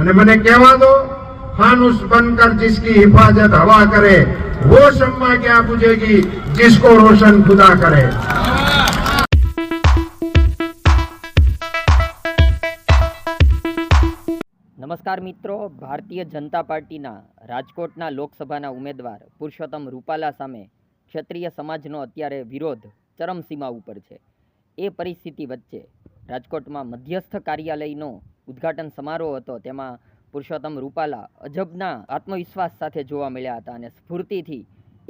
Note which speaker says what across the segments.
Speaker 1: અને મને કહેવા દો, फानुस बनकर जिसकी हिफाजत हवा करे वो शम्मा क्या बुझेगी जिसको रोशन खुदा करे।
Speaker 2: नमस्कार मित्रों, भारतीय जनता पार्टीना राजकोटना लोकसभाना उम्मीदवार पुरुषोत्तम रूपाला सामे क्षत्रिय समाजनो अत्यारे विरोध चरमसीमा उपर छे। ए परिस्थिति वच्चे राजकोटमां मध्यस्थ कार्यालयनो उद्घाटन समारोह हतो। तेमां पुरुषोत्तम रूपाला अजबना आत्मविश्वास साथे जोवा मळ्या हता अने स्फूर्तिथी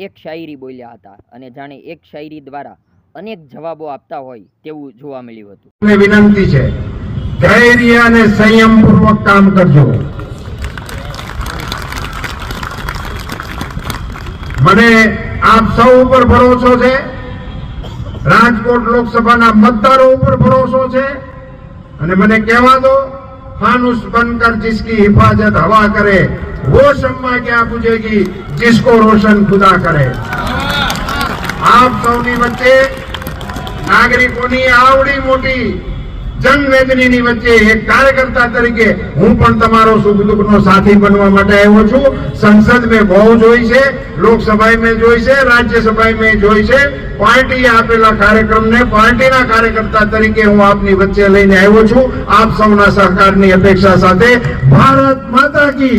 Speaker 2: एक शायरी बोल्या हता अने जाणे एक शायरी द्वारा अनेक जवाबो आपता होय तेवुं जोवा मळ्युं हतुं।
Speaker 1: विनंती छे, धैर्य અને સંયમપૂર્વક કામ કરજો। મને આપ સૌ ઉપર ભરોસો છે, રાજકોટ લોકસભાના મતદારો ઉપર ભરોસો છે અને મને કહેવા દો, फानुस बनकर जिसकी हिफाजत हवा करे वो शम्मा क्या बुझेगी जिसको रोशन खुदा करे। आप सौनी वच्चे नागरिकोनी आवड़ी मोटी जनवेदनी वच्चे एक कार्यकर्ता तरीके हूँ पण तमारो सुख दुखनो साथी बनवा माटे आव्यो छुं। संसद में बहु जोई छे, लोकसभा में जोई छे, राज्यसभा में जोई छे। पार्टी आपेला कार्यक्रम ने पार्टीना कार्यकर्ता तरीके हूँ आपनी वच्चे लईने आव्यो छुं। आप सौना सहकारनी अपेक्षा साथे भारत माता की,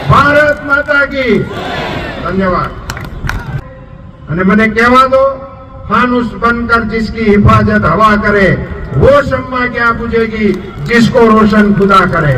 Speaker 1: भारत माता की। धन्यवाद। अने मने कहेवा दो, फानुस बनकर जिसकी हिफाजत हवा करे वो शम्मा क्या बुझेगी जिसको रोशन खुदा करे।